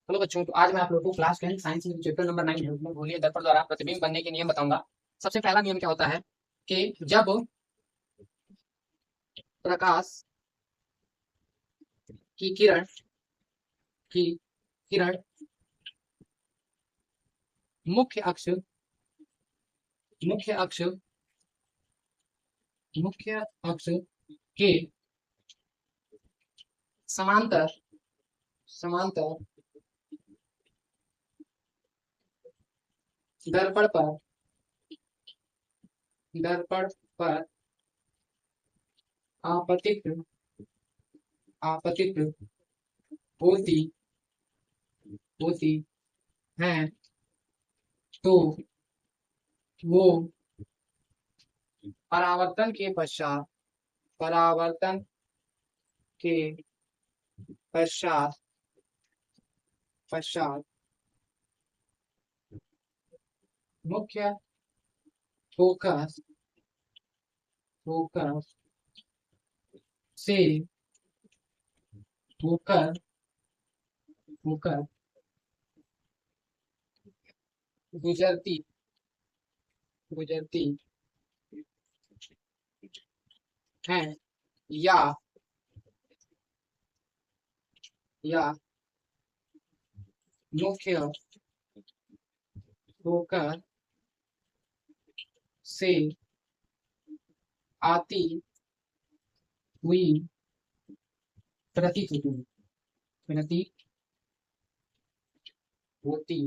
Hello बच्चों, तो आज मैं आप लोगों को क्लास 10 साइंस में चैप्टर नंबर 9 में गोलीय दर्पण द्वारा प्रतिबिंब बनने के नियम बताऊंगा। सबसे पहला नियम क्या होता है कि जब प्रकाश की किरण की किरण मुख्य अक्ष मुख्य अक्ष मुख्य अक्ष के समांतर समांतर दर्पण पर दर्पण पर आपतित आपतित होती होती है तो वो परावर्तन के पश्चात परावर्तन के पश्चात पश्चात मुख्य फोकस फोकस से होकर होकर गुजरती गुजरती है या या मुख्य फोकस से आती हुई प्रतीत होती प्रतीत होती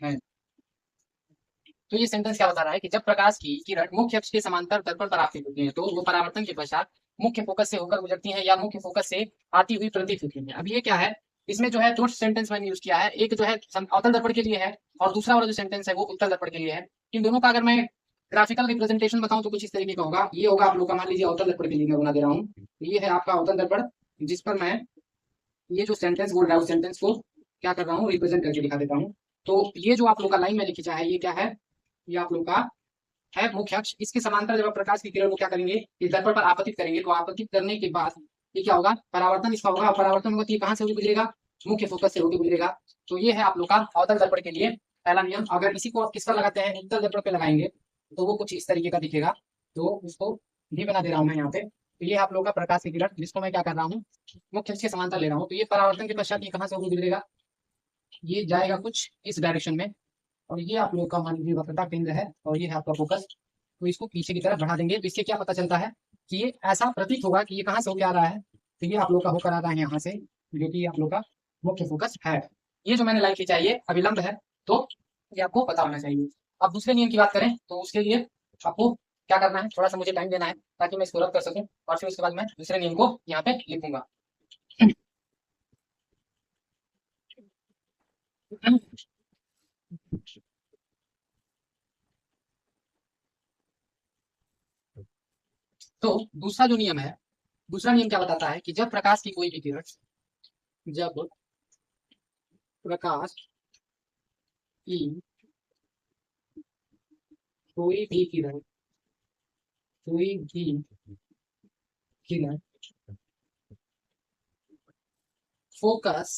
है। तो ये सेंटेंस क्या बता रहा है कि जब प्रकाश की किरण मुख्य अक्ष के समांतर दर्पण पर आपतित होती है तो वो परावर्तन के पश्चात मुख्य फोकस से होकर गुजरती है या मुख्य फोकस से आती हुई प्रतीत होती है। अब ये क्या है, इसमें जो है दो सेंटेंस मैंने यूज किया है, एक जो है अवतल दर्पण के लिए है और दूसरा वाला जो सेंटेंस है वो उत्तल दर्पण के लिए है। इन दोनों का अगर मैं ग्राफिकल रिप्रेजेंटेशन बताऊं तो कुछ इस तरीके का होगा। ये होगा आप लोग का, मान लीजिए अवतल दर्पण के लिए मैं बना दे रहा हूँ। ये है आपका अवतल दर्पण, जिस पर मैं ये जो सेंटेंस बोल रहा है उस सेंटेंस को क्या कर रहा हूँ, रिप्रेजेंट करके दिखा देता हूँ। तो ये जो आप लोग का लाइन में लिखी है ये क्या है, ये आप लोग का है मुख्य अक्ष। इसके समांतर जब आप प्रकाश की किरण को क्या करेंगे, इस दर्पण पर आपतित करेंगे तो आपतित करने के बाद ये क्या होगा, परावर्तन इसका होगा। परावर्तन होगा तो ये कहाँ से होकर गुजरेगा, मुख्य फोकस से होकर गुजरेगा। तो ये है आप लोग का अवतल दर्पण के लिए पहला नियम। अगर इसी को आप किस पर लगाते हैं, उत्तल दर्पण पे लगाएंगे तो वो कुछ इस तरीके का दिखेगा। तो उसको भी बना दे रहा हूँ मैं यहाँ पे। तो ये आप लोग का प्रकाश की किरण, जिसको मैं क्या कर रहा हूँ, मुख्य अक्ष के समांतर ले रहा हूँ। तो ये परावर्तन के पश्चात ये कहाँ से होकर गुजरेगा, ये जाएगा कुछ इस डायरेक्शन में। और ये आप लोग का मान लीजिए वक्रता केंद्र है और ये है आपका फोकस। तो इसको पीछे की तरफ बढ़ा देंगे तो इससे क्या पता चलता है कि ये ऐसा प्रतीत होगा कि ये कहाँ से होकर आ रहा है। तो ये आप लोग का होकर आ रहा है यहाँ से, जो कि आप लोग का मुख्य फोकस है। ये जो मैंने लाइन खींचा है ये अभिलंब है, तो ये आपको पता होना चाहिए। अब दूसरे नियम की बात करें तो उसके लिए आपको क्या करना है, थोड़ा सा मुझे टाइम देना है ताकि मैं इसको रद्द कर सकूं और फिर उसके बाद मैं दूसरे नियम को यहाँ पे लिखूंगा। तो दूसरा जो नियम है, दूसरा नियम क्या बताता है कि जब प्रकाश की कोई भी किरण, जब प्रकाश की कोई भी किरण कोई भी किरण फोकस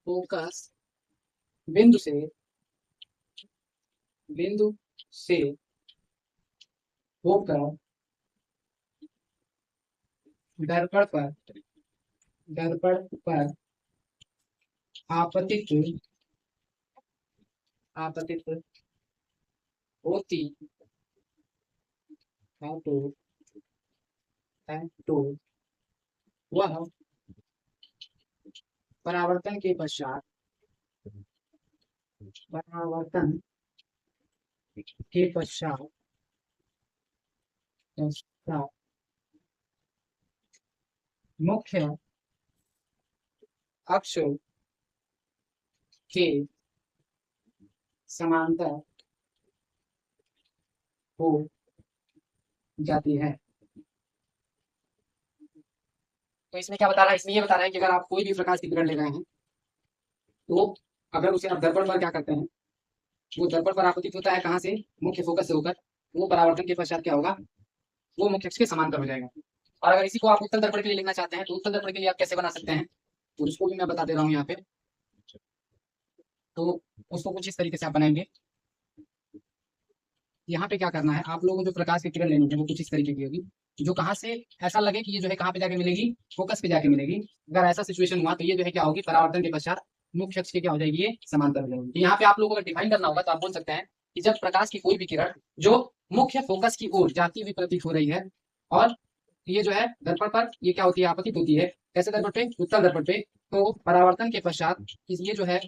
फोकस बिंदु से बिंदु से होकर दर्पण पर दर्पण पर आपतित आपतित होती है तो वह परावर्तन के पश्चात परावर्तन के पश्चात पश्चात मुख्य अक्ष के समांतर हो जाती है। तो इसमें क्या बता रहा है, इसमें ये बता रहा है कि अगर आप कोई भी प्रकाश की किरण ले रहे हैं तो अगर उसे आप दर्पण पर क्या करते हैं, वो दर्पण पर आपतित होता है कहाँ से, मुख्य फोकस से होकर, वो परावर्तन के पश्चात क्या होगा, वो मुख्य अक्ष के समांतर हो जाएगा। और अगर इसी को आप उत्तल दर्पण के लिए लिखना चाहते हैं तो उत्तल दर्पण के लिए आप कैसे बना सकते हैं, तो उसको भी मैं बता दे रहा हूँ यहाँ पे। तो उसको कुछ इस तरीके से आप बनाएंगे। यहाँ पे क्या करना है, आप लोगों को जो प्रकाश की किरण लेनी है वो कुछ इस तरीके की होगी, जो कहाँ से ऐसा लगे कि ये जो है कहाँ पे जाके मिलेगी, फोकस पे जाके मिलेगी। अगर ऐसा सिचुएशन हुआ तो ये जो है क्या होगी, परावर्तन के पश्चात मुख्य अक्ष की क्या हो जाएगी, ये समांतर हो जाएगी। तो यहाँ पे आप लोगों को अगर डिफाइन करना होगा तो आप बोल सकते हैं कि जब प्रकाश की कोई भी किरण जो मुख्य फोकस की ओर जाती हुई प्रतीत हो रही है, और ये जो है दर्पण पर ये क्या होती है, आपतित होती है। कैसे दर्पण पे, उत्तल दर्पण पे। तो परावर्तन के पश्चात ये जो है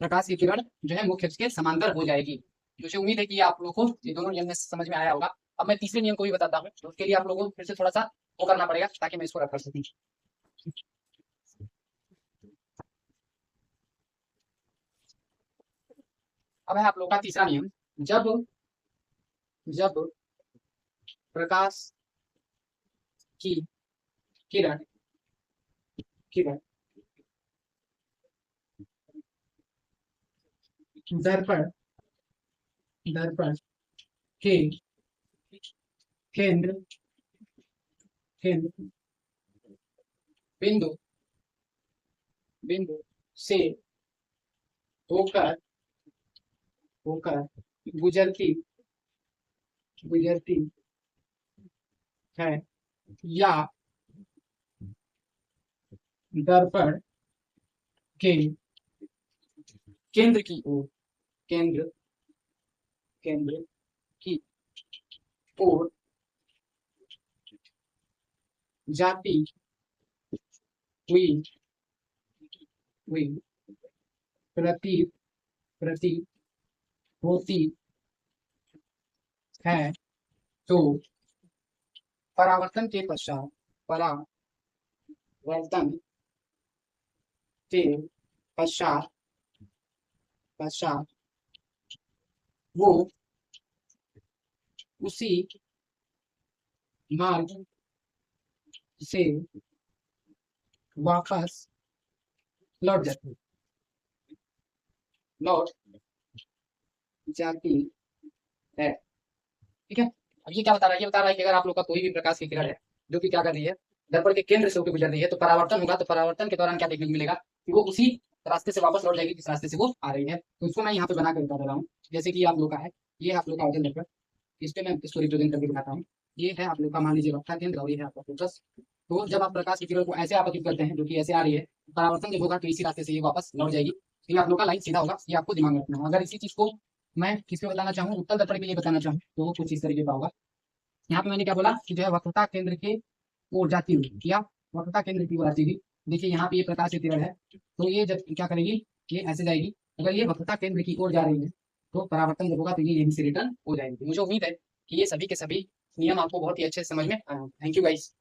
प्रकाश की किरण जो है मुख्य अक्ष के समांतर हो जाएगी। मुझे उम्मीद है कि आप लोगों को ये दोनों नियम में समझ में आया होगा। अब मैं तीसरे नियम को भी बताता हूँ, तो उसके लिए आप लोगों को फिर से थोड़ा सा वो करना पड़ेगा ताकि मैं इसको रख कर सकूँ। अब है आप लोगों का तीसरा नियम। जब जब प्रकाश की किरण किरण दर्पण दर्पण के केंद्र केंद्र बिंदु बिंदु से होकर होकर गुजरती गुजरती है, या दर्पण के केंद्र की ओर केंद्र केंद्र की ओर जाती हुई हुई प्रतीत प्रतीत होती है, तो परावर्तन के पश्चात परावर्तन के पश्चात पश्चात वो उसी मार्ग से वापस लौट जाती लौट जाती है। ठीक है। अब ये क्या बता रहा है, ये बता रहा है कि अगर आप लोग का कोई भी प्रकाश की किरण है जो कि क्या कर रही है, दर्पण के केंद्र से होकर गुजर रही है, तो परावर्तन होगा। तो परावर्तन के दौरान क्या देखने को मिलेगा कि वो उसी रास्ते से वापस लौट जाएगी जिस रास्ते से वो आ रही है। तो इसको मैं यहाँ पे बना कर बता दे रहा हूँ। जैसे कि आप लोग का है, ये आप लोग का अवतल दर्पण, इस पे मैं इसको रिप्रेजेंट करके दिखाता हूँ। ये है आप लोग का, मान लीजिए वक्ता केंद्र, और ये है आपका फोकस। तो जब आप प्रकाश की किरण को ऐसे आपतित करते हैं जो कि ऐसे आ रही है, परावर्तन जब होगा तो इसी रास्ते से ये वापस लौट जाएगी। तो ये आप लोग का लाइन सीधा होगा, ये आपको दिमाग में रखना है। अगर इसी चीज को मैं किस पे बताना चाहूँ, उत्तल दर्पण के लिए बताना चाहूँ, तो वो कुछ इस तरीके का होगा। यहाँ पे मैंने क्या बोला कि जो है वक्रता केंद्र के ओर जाती हुई, या वक्रता केंद्र की ओर आती हुई। देखिए यहाँ पे ये प्रकाश की किरण है, तो ये जब क्या करेगी, ये ऐसे जाएगी। अगर ये वक्रता केंद्र की ओर जा रही है तो परावर्तन जब होगा तो ये यहीं से रिटर्न हो जाएगी। मुझे उम्मीद है कि ये सभी के सभी नियम आपको बहुत ही अच्छे से समझ में आए। Thank you guys.